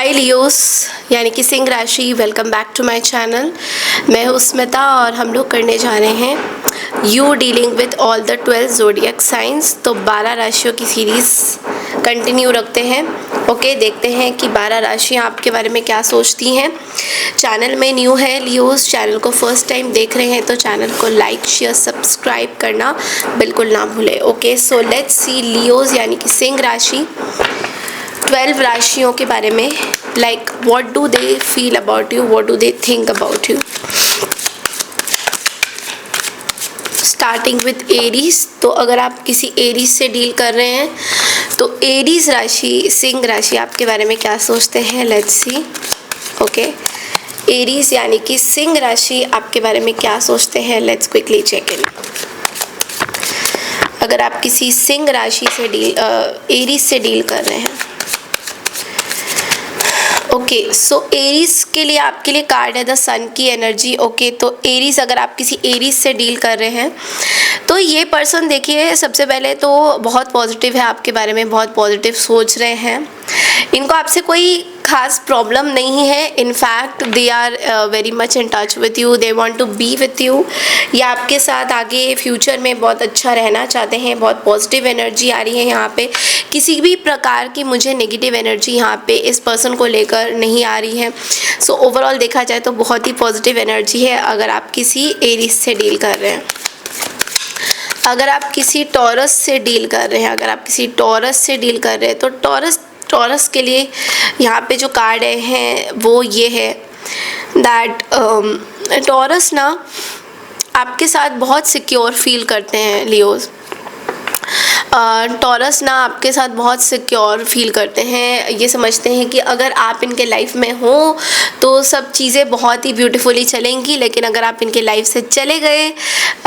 हाय Leos यानी कि सिंह राशि, welcome back to my channel. मैं हूँ स्मिता और हम लोग करने जा रहे हैं you dealing with all the 12 zodiac science. तो 12 राशियों की सीरीज़ कंटिन्यू रखते हैं। ओके, देखते हैं कि 12 राशियाँ आपके बारे में क्या सोचती हैं। चैनल में न्यू है लियोस, चैनल को फर्स्ट टाइम देख रहे हैं तो चैनल को लाइक शेयर सब्सक्राइब करना बिल्कुल ना भूलें। Okay, so let's C Leos यानी कि सिंह राशि 12 राशियों के बारे में, like what do they feel about you, what do they think about you. Starting with Aries. तो अगर आप किसी एरीज से डील कर रहे हैं तो एरीज राशि, सिंह राशि आपके बारे में क्या सोचते हैं, लेट्स सी। ओके, एरीज यानी कि सिंह राशि आपके बारे में क्या सोचते हैं, लेट्स क्विकली चेक इन। अगर आप किसी सिंह राशि से एरीज से डील कर रहे हैं, ओके, सो एरीज के लिए आपके लिए कार्ड है द सन की एनर्जी। ओके, तो एरीज, अगर आप किसी एरीज से डील कर रहे हैं तो ये पर्सन देखिए, सबसे पहले तो बहुत पॉजिटिव है आपके बारे में, बहुत पॉजिटिव सोच रहे हैं। इनको आपसे कोई खास प्रॉब्लम नहीं है। In fact they are very much in touch with you, they want to be with you. या आपके साथ आगे फ्यूचर में बहुत अच्छा रहना चाहते हैं। बहुत पॉजिटिव एनर्जी आ रही है यहाँ पे। किसी भी प्रकार की मुझे नेगेटिव एनर्जी यहाँ पे इस पर्सन को लेकर नहीं आ रही है। सो ओवरऑल देखा जाए तो बहुत ही पॉजिटिव एनर्जी है अगर आप किसी एरीज से डील कर रहे हैं। अगर आप किसी टॉरस से डील कर रहे हैं, अगर आप किसी टॉरस से डील कर रहे हैं तो टॉरस के लिए यहाँ पे जो कार्ड है वो ये है दैट टॉरस ना आपके साथ बहुत सिक्योर फील करते हैं लियोस। टॉरस ना आपके साथ बहुत सिक्योर फील करते हैं। ये समझते हैं कि अगर आप इनके लाइफ में हो तो सब चीज़ें बहुत ही ब्यूटीफुली चलेंगी, लेकिन अगर आप इनके लाइफ से चले गए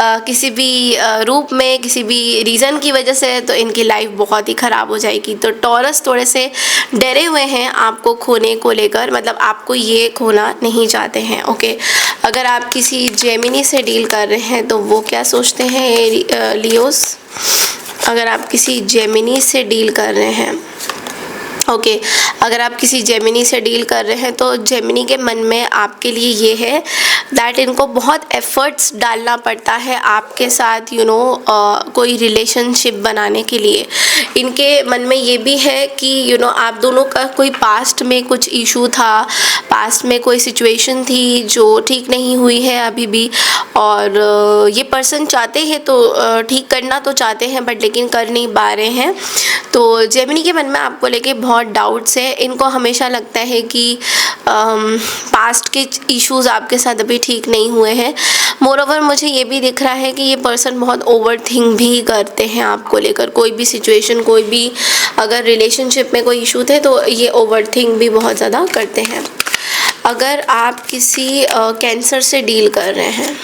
किसी भी रूप में, किसी भी रीज़न की वजह से, तो इनकी लाइफ बहुत ही ख़राब हो जाएगी। तो टॉरस थोड़े से डरे हुए हैं आपको खोने को लेकर, मतलब आपको ये खोना नहीं चाहते हैं। ओके, अगर आप किसी जेमिनी से डील कर रहे हैं तो वो क्या सोचते हैं लियोस। अगर आप किसी जेमिनी से डील कर रहे हैं, ओके, अगर आप किसी जेमिनी से डील कर रहे हैं तो जेमिनी के मन में आपके लिए ये है दैट इनको बहुत एफर्ट्स डालना पड़ता है आपके साथ, कोई रिलेशनशिप बनाने के लिए। इनके मन में ये भी है कि आप दोनों का कोई पास्ट में कुछ इशू था, पास्ट में कोई सिचुएशन थी जो ठीक नहीं हुई है अभी भी, और ये पर्सन चाहते हैं तो ठीक करना तो चाहते हैं बट लेकिन कर नहीं पा रहे हैं। तो जेमिनी के मन में आपको लेके बहुत डाउट्स है। इनको हमेशा लगता है कि पास्ट के इश्यूज़ आपके साथ अभी ठीक नहीं हुए हैं। मोरओवर मुझे ये भी दिख रहा है कि ये पर्सन बहुत ओवर थिंक भी करते हैं आपको लेकर। कोई भी सिचुएशन, कोई भी अगर रिलेशनशिप में कोई इशू थे तो ये ओवर थिंक भी बहुत ज़्यादा करते हैं। अगर आप किसी कैंसर से डील कर रहे हैं,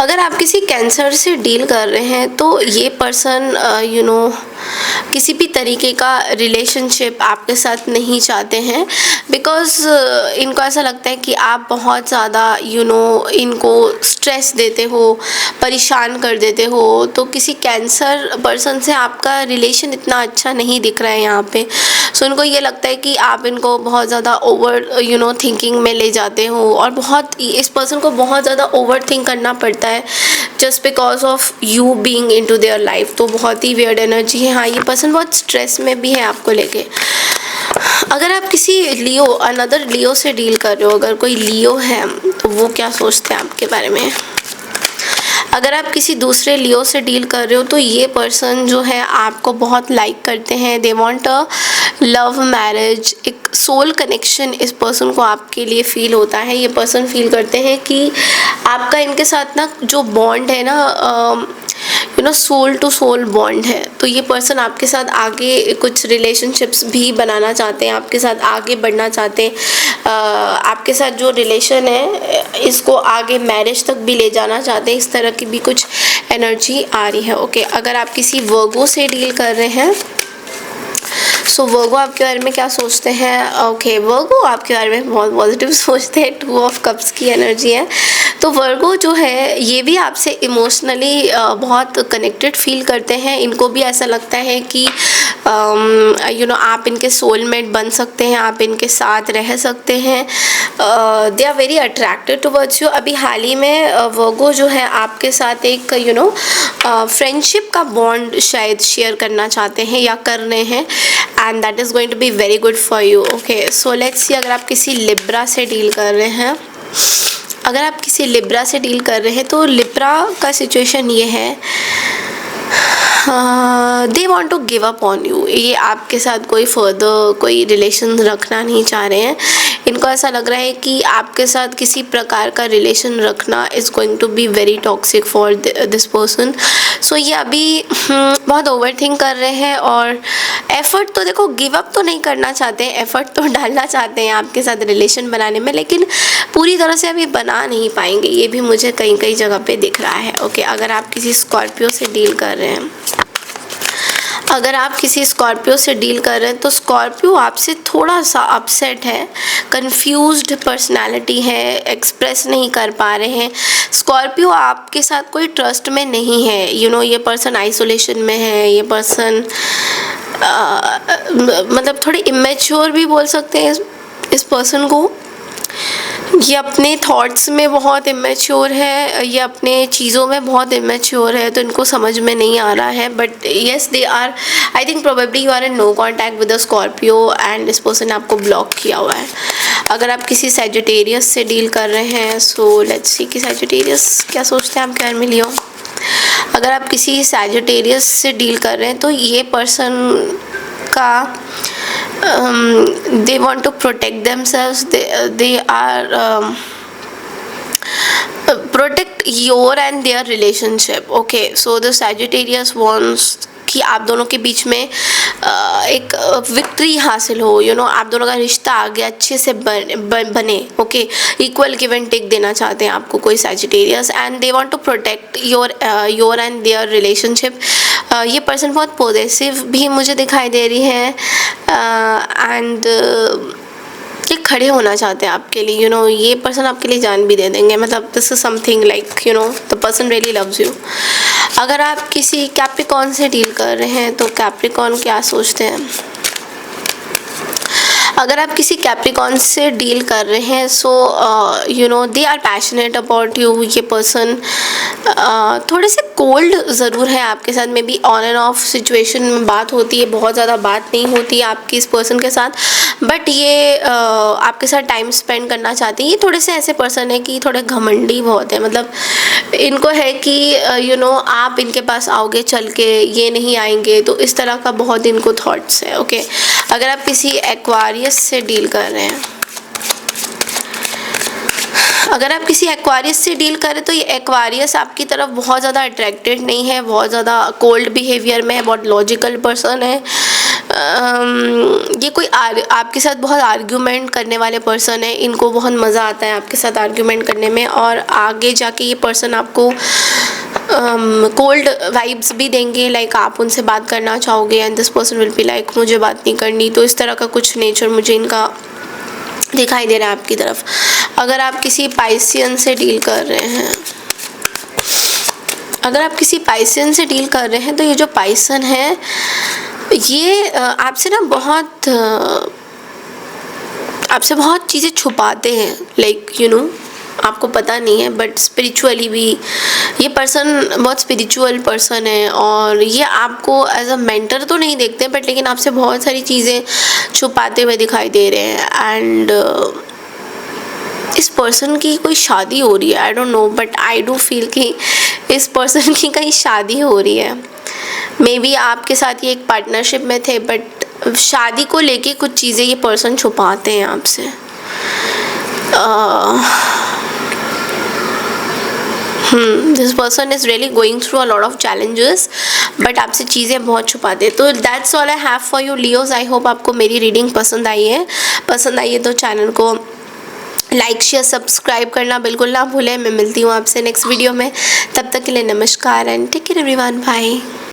अगर आप किसी कैंसर से डील कर रहे हैं तो ये पर्सन किसी भी तरीके का रिलेशनशिप आपके साथ नहीं चाहते हैं, बिकॉज़ इनको ऐसा लगता है कि आप बहुत ज़्यादा इनको स्ट्रेस देते हो, परेशान कर देते हो। तो किसी कैंसर पर्सन से आपका रिलेशन इतना अच्छा नहीं दिख रहा है यहाँ पे। सो इनको ये लगता है कि आप इनको बहुत ज़्यादा ओवर थिंकिंग में ले जाते हो, और इस पर्सन को बहुत ज़्यादा ओवर थिंक करना पड़ता है just because of you being into their life. तो बहुत ही वियर्ड एनर्जी है। हाँ, ये पर्सन बहुत स्ट्रेस में भी है आपको लेके। अगर आप किसी अनदर लियो से डील कर रहे हो, अगर कोई लियो है तो वो क्या सोचते हैं आपके बारे में। अगर आप किसी दूसरे लियो से डील कर रहे हो तो ये पर्सन जो है आपको बहुत लाइक करते हैं। They want a love marriage, एक सोल कनेक्शन इस पर्सन को आपके लिए फील होता है। ये पर्सन फील करते हैं कि आपका इनके साथ ना जो बॉन्ड है ना, सोल टू सोल बॉन्ड है। तो ये पर्सन आपके साथ आगे कुछ रिलेशनशिप्स भी बनाना चाहते हैं, आपके साथ आगे बढ़ना चाहते हैं। आपके साथ जो रिलेशन है इसको आगे मैरिज तक भी ले जाना चाहते हैं। इस तरह की भी कुछ एनर्जी आ रही है। ओके, अगर आप किसी वर्गो से डील कर रहे हैं सो वर्गो आपके बारे में क्या सोचते हैं। ओके, वर्गो आपके बारे में बहुत पॉजिटिव सोचते हैं। 2 ऑफ कप्स की एनर्जी है। तो वर्गो जो है ये भी आपसे इमोशनली बहुत कनेक्टेड फील करते हैं। इनको भी ऐसा लगता है कि आप इनके सोलमेट बन सकते हैं, आप इनके साथ रह सकते हैं। They are very attracted towards you. अभी हाल ही में वर्गो जो है आपके साथ एक फ्रेंडशिप का बॉन्ड शायद शेयर करना चाहते हैं या कर रहे हैं, and that is going to be very good for you. Okay, so let's see, अगर आप किसी लिब्रा से डील कर रहे हैं, अगर आप किसी लिब्रा से डील कर रहे हैं तो लिब्रा का सिचुएशन ये है, they want to give up on you. ये आपके साथ कोई फर्दर कोई रिलेशन रखना नहीं चाह रहे हैं। इनको ऐसा लग रहा है कि आपके साथ किसी प्रकार का रिलेशन रखना is going to be very toxic for this person. So ये अभी बहुत ओवर थिंक कर रहे हैं, और एफ़र्ट तो देखो, गिव अप तो नहीं करना चाहते हैं, एफ़र्ट तो डालना चाहते हैं आपके साथ रिलेशन बनाने में, लेकिन पूरी तरह से अभी बना नहीं पाएंगे। ये भी मुझे कई कई जगह पे दिख रहा है। ओके, अगर आप किसी स्कॉर्पियो से डील कर रहे हैं, अगर आप किसी स्कॉर्पियो से डील कर रहे हैं तो स्कॉर्पियो आपसे थोड़ा सा अपसेट है, कंफ्यूज्ड पर्सनालिटी है, एक्सप्रेस नहीं कर पा रहे हैं। स्कॉर्पियो आपके साथ कोई ट्रस्ट में नहीं है। ये पर्सन आइसोलेशन में है, ये पर्सन मतलब थोड़े इमेच्योर भी बोल सकते हैं इस पर्सन को। ये अपने थॉट्स में बहुत इमेच्योर है, ये अपने चीज़ों में बहुत इमेच्योर है, तो इनको समझ में नहीं आ रहा है। But yes, they are, I think probably you are in no contact with the Scorpio, and इस पर्सन ने आपको ब्लॉक किया हुआ है। अगर आप किसी सैजिटेरियस से डील कर रहे हैं, सो लेट्स सी कि सैजिटेरियस क्या सोचते हैं आपके बारे में। लियो, अगर आप किसी सैजिटेरियस से डील कर रहे हैं तो ये पर्सन का they want to protect themselves, they are protect your and their relationship. Okay, so the Sagittarius wants कि आप दोनों के बीच में एक विक्ट्री हासिल हो, आप दोनों का रिश्ता आगे अच्छे से बने। Okay, equal give and take देना चाहते हैं आपको कोई Sagittarius, and they want to protect your and their relationship. ये पर्सन बहुत पॉजिटिव भी मुझे दिखाई दे रही है, एंड ये खड़े होना चाहते हैं आपके लिए। ये पर्सन आपके लिए जान भी दे देंगे। मतलब this is something like the person really loves you. अगर आप किसी कैप्रिकॉर्न से डील कर रहे हैं तो कैप्रिकॉर्न क्या सोचते हैं? अगर आप किसी कैप्रिकॉर्न से डील कर रहे हैं, so they are passionate about you. ये पर्सन थोड़े से कोल्ड ज़रूर है आपके साथ, may be on and off situation में बात होती है, बहुत ज़्यादा बात नहीं होती है आपकी इस पर्सन के साथ, बट ये आपके साथ टाइम स्पेंड करना चाहते हैं। ये थोड़े से ऐसे पर्सन है कि थोड़े घमंडी बहुत है। मतलब इनको है कि आप इनके पास आओगे चल के, ये नहीं आएंगे, तो इस तरह का बहुत इनको थॉट्स है। ओके, अगर आप किसी एक्वारियस से डील कर रहे हैं, अगर आप किसी एक्वारियस से डील करें तो ये एक्वारियस आपकी तरफ बहुत ज़्यादा अट्रैक्टेड नहीं है, बहुत ज़्यादा कोल्ड बिहेवियर में है, बहुत लॉजिकल पर्सन है। ये कोई आपके साथ बहुत आर्ग्यूमेंट करने वाले पर्सन है। इनको बहुत मज़ा आता है आपके साथ आर्ग्यूमेंट करने में, और आगे जाके ये पर्सन आपको कोल्ड वाइब्स भी देंगे, लाइक आप उनसे बात करना चाहोगे and this person will be like मुझे बात नहीं करनी। तो इस तरह का कुछ नेचर मुझे इनका दिखाई दे रहा है आपकी तरफ। अगर आप किसी पाइसियन से डील कर रहे हैं, अगर आप किसी पाइसियन से डील कर रहे हैं तो ये जो पाइसन है ये आपसे ना आपसे बहुत चीज़ें छुपाते हैं, लाइक आपको पता नहीं है, बट स्पिरिचुअली भी ये पर्सन बहुत स्पिरिचुअल पर्सन है, और ये आपको एज अ मेंटर तो नहीं देखते बट लेकिन आपसे बहुत सारी चीज़ें छुपाते हुए दिखाई दे रहे हैं। एंड इस पर्सन की कोई शादी हो रही है, I don't know, but I do feel कि इस पर्सन की कहीं शादी हो रही है। मे बी आपके साथ ये एक पार्टनरशिप में थे, बट शादी को लेके कुछ चीज़ें ये पर्सन छुपाते हैं आपसे। This person is really going through a lot of challenges, but आपसे चीज़ें बहुत छुपाते हैं। तो that's all I have for you Leos. I hope आपको मेरी रीडिंग पसंद आई है। तो चैनल को लाइक शेयर सब्सक्राइब करना बिल्कुल ना भूलें। मैं मिलती हूँ आपसे नेक्स्ट वीडियो में, तब तक के लिए नमस्कार and take care everyone, bye.